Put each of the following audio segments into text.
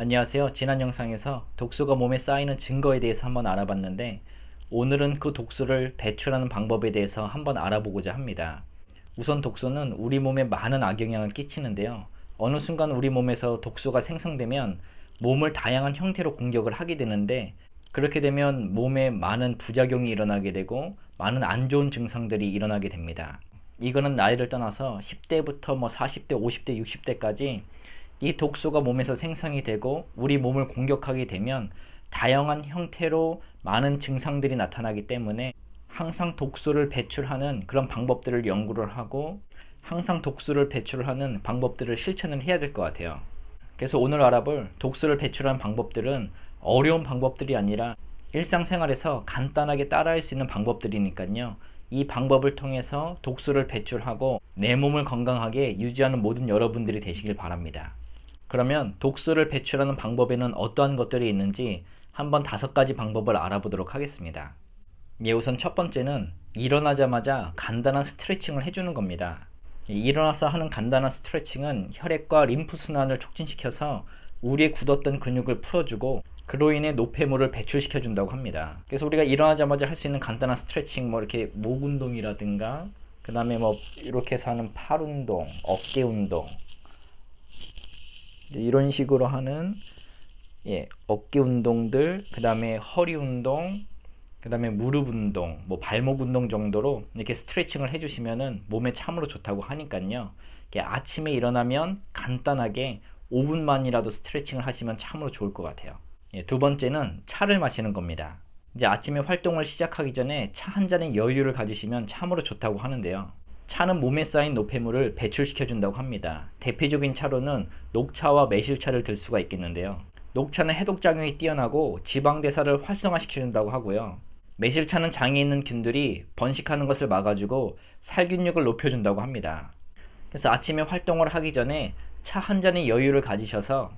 안녕하세요. 지난 영상에서 독소가 몸에 쌓이는 증거에 대해서 한번 알아봤는데 오늘은 그 독소를 배출하는 방법에 대해서 한번 알아보고자 합니다. 우선 독소는 우리 몸에 많은 악영향을 끼치는데요. 어느 순간 우리 몸에서 독소가 생성되면 몸을 다양한 형태로 공격을 하게 되는데 그렇게 되면 몸에 많은 부작용이 일어나게 되고 많은 안 좋은 증상들이 일어나게 됩니다. 이거는 나이를 떠나서 10대부터 40대, 50대, 60대까지 이 독소가 몸에서 생성이 되고 우리 몸을 공격하게 되면 다양한 형태로 많은 증상들이 나타나기 때문에 항상 독소를 배출하는 그런 방법들을 연구를 하고 항상 독소를 배출하는 방법들을 실천을 해야 될 것 같아요. 그래서 오늘 알아볼 독소를 배출하는 방법들은 어려운 방법들이 아니라 일상생활에서 간단하게 따라할 수 있는 방법들이니까요. 이 방법을 통해서 독소를 배출하고 내 몸을 건강하게 유지하는 모든 여러분들이 되시길 바랍니다. 그러면 독소를 배출하는 방법에는 어떠한 것들이 있는지 한번 5가지 방법을 알아보도록 하겠습니다. 우선 첫 번째는 일어나자마자 간단한 스트레칭을 해주는 겁니다. 일어나서 하는 간단한 스트레칭은 혈액과 림프 순환을 촉진시켜서 우리의 굳었던 근육을 풀어주고 그로 인해 노폐물을 배출시켜 준다고 합니다. 그래서 우리가 일어나자마자 할 수 있는 간단한 스트레칭, 이렇게 목 운동이라든가 그 다음에 이렇게 해서 하는 팔 운동, 어깨 운동, 이런 식으로 하는 어깨 운동들, 그 다음에 허리 운동, 그 다음에 무릎 운동, 발목 운동 정도로 이렇게 스트레칭을 해주시면은 몸에 참으로 좋다고 하니까요. 아침에 일어나면 간단하게 5분만이라도 스트레칭을 하시면 참으로 좋을 것 같아요. 두 번째는 차를 마시는 겁니다. 이제 아침에 활동을 시작하기 전에 차 한 잔의 여유를 가지시면 참으로 좋다고 하는데요. 차는 몸에 쌓인 노폐물을 배출시켜 준다고 합니다. 대표적인 차로는 녹차와 매실차를 들 수가 있겠는데요. 녹차는 해독작용이 뛰어나고 지방대사를 활성화시켜 준다고 하고요. 매실차는 장에 있는 균들이 번식하는 것을 막아주고 살균력을 높여준다고 합니다. 그래서 아침에 활동을 하기 전에 차 한 잔의 여유를 가지셔서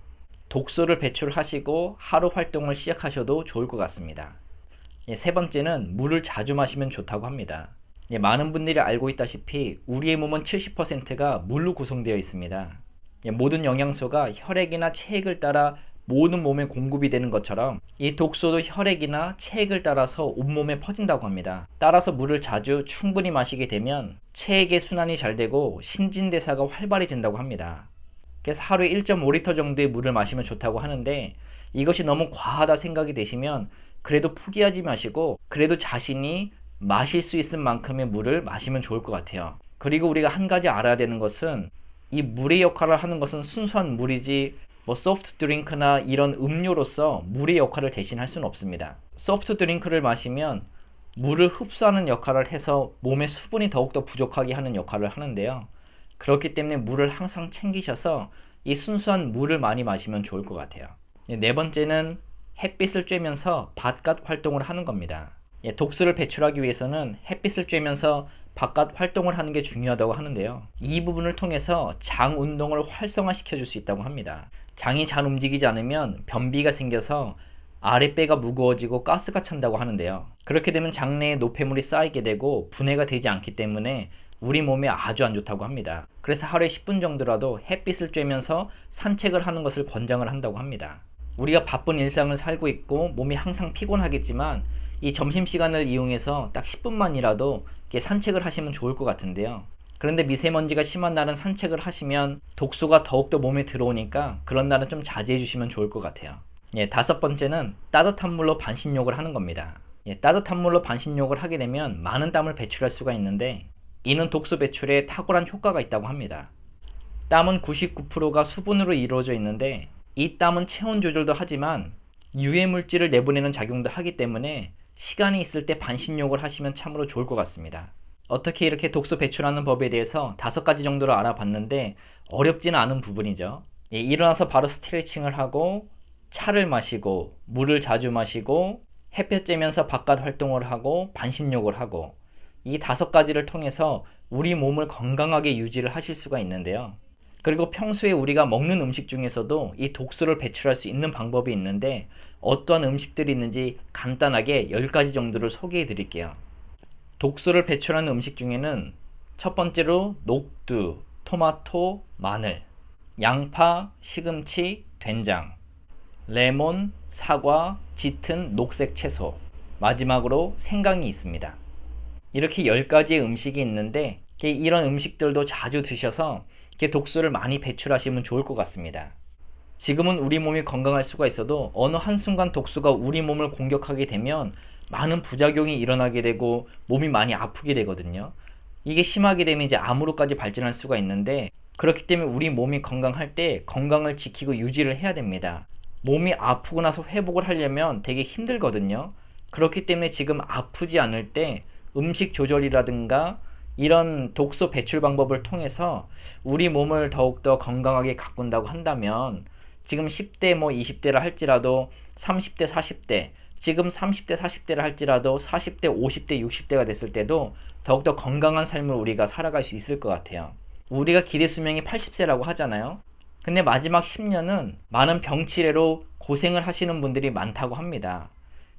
독소를 배출하시고 하루 활동을 시작하셔도 좋을 것 같습니다. 세 번째는 물을 자주 마시면 좋다고 합니다. 많은 분들이 알고 있다시피 우리의 몸은 70%가 물로 구성되어 있습니다. 모든 영양소가 혈액이나 체액을 따라 모든 몸에 공급이 되는 것처럼 이 독소도 혈액이나 체액을 따라서 온몸에 퍼진다고 합니다. 따라서 물을 자주 충분히 마시게 되면 체액의 순환이 잘 되고 신진대사가 활발해진다고 합니다. 그래서 하루에 1.5리터 정도의 물을 마시면 좋다고 하는데 이것이 너무 과하다 생각이 되시면 그래도 포기하지 마시고 그래도 자신이 마실 수 있을 만큼의 물을 마시면 좋을 것 같아요. 그리고 우리가 한 가지 알아야 되는 것은 이 물의 역할을 하는 것은 순수한 물이지 소프트 드링크나 이런 음료로서 물의 역할을 대신할 수는 없습니다. 소프트 드링크를 마시면 물을 흡수하는 역할을 해서 몸의 수분이 더욱더 부족하게 하는 역할을 하는데요. 그렇기 때문에 물을 항상 챙기셔서 이 순수한 물을 많이 마시면 좋을 것 같아요. 네 번째는 햇빛을 쬐면서 바깥 활동을 하는 겁니다. 독소를 배출하기 위해서는 햇빛을 쬐면서 바깥 활동을 하는 게 중요하다고 하는데요. 이 부분을 통해서 장 운동을 활성화시켜 줄 수 있다고 합니다. 장이 잘 움직이지 않으면 변비가 생겨서 아랫배가 무거워지고 가스가 찬다고 하는데요. 그렇게 되면 장내에 노폐물이 쌓이게 되고 분해가 되지 않기 때문에 우리 몸에 아주 안 좋다고 합니다. 그래서 하루에 10분 정도라도 햇빛을 쬐면서 산책을 하는 것을 권장을 한다고 합니다. 우리가 바쁜 일상을 살고 있고 몸이 항상 피곤하겠지만 이 점심시간을 이용해서 딱 10분만이라도 산책을 하시면 좋을 것 같은데요. 그런데 미세먼지가 심한 날은 산책을 하시면 독소가 더욱더 몸에 들어오니까 그런 날은 좀 자제해 주시면 좋을 것 같아요. 다섯 번째는 따뜻한 물로 반신욕을 하는 겁니다. 따뜻한 물로 반신욕을 하게 되면 많은 땀을 배출할 수가 있는데 이는 독소 배출에 탁월한 효과가 있다고 합니다. 땀은 99%가 수분으로 이루어져 있는데 이 땀은 체온 조절도 하지만 유해 물질을 내보내는 작용도 하기 때문에 시간이 있을 때 반신욕을 하시면 참으로 좋을 것 같습니다. 어떻게 이렇게 독소 배출하는 법에 대해서 5가지 정도로 알아봤는데 어렵지는 않은 부분이죠. 일어나서 바로 스트레칭을 하고 차를 마시고 물을 자주 마시고 햇볕 쬐면서 바깥 활동을 하고 반신욕을 하고 이 5가지를 통해서 우리 몸을 건강하게 유지를 하실 수가 있는데요. 그리고 평소에 우리가 먹는 음식 중에서도 이 독소를 배출할 수 있는 방법이 있는데 어떠한 음식들이 있는지 간단하게 10가지 정도를 소개해 드릴게요. 독소를 배출하는 음식 중에는 첫 번째로 녹두, 토마토, 마늘, 양파, 시금치, 된장, 레몬, 사과, 짙은 녹색 채소, 마지막으로 생강이 있습니다. 이렇게 10가지의 음식이 있는데 이런 음식들도 자주 드셔서 독소를 많이 배출하시면 좋을 것 같습니다. 지금은 우리 몸이 건강할 수가 있어도 어느 한순간 독소가 우리 몸을 공격하게 되면 많은 부작용이 일어나게 되고 몸이 많이 아프게 되거든요. 이게 심하게 되면 이제 암으로까지 발전할 수가 있는데, 그렇기 때문에 우리 몸이 건강할 때 건강을 지키고 유지를 해야 됩니다. 몸이 아프고 나서 회복을 하려면 되게 힘들거든요. 그렇기 때문에 지금 아프지 않을 때 음식 조절이라든가 이런 독소 배출 방법을 통해서 우리 몸을 더욱더 건강하게 가꾼다고 한다면, 지금 10대 20대라 할지라도 30대 40대, 지금 30대 40대라 할지라도 40대 50대 60대가 됐을 때도 더욱더 건강한 삶을 우리가 살아갈 수 있을 것 같아요. 우리가 기대 수명이 80세라고 하잖아요. 근데 마지막 10년은 많은 병치레로 고생을 하시는 분들이 많다고 합니다.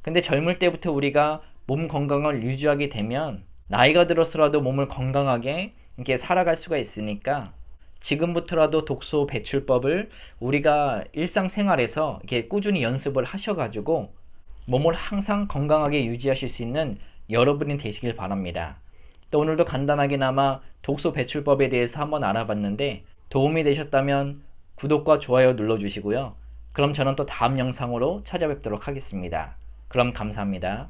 근데 젊을 때부터 우리가 몸 건강을 유지하게 되면 나이가 들어서라도 몸을 건강하게 이렇게 살아갈 수가 있으니까, 지금부터라도 독소 배출법을 우리가 일상생활에서 이렇게 꾸준히 연습을 하셔가지고 몸을 항상 건강하게 유지하실 수 있는 여러분이 되시길 바랍니다. 또 오늘도 간단하게나마 독소 배출법에 대해서 한번 알아봤는데 도움이 되셨다면 구독과 좋아요 눌러주시고요. 그럼 저는 또 다음 영상으로 찾아뵙도록 하겠습니다. 그럼 감사합니다.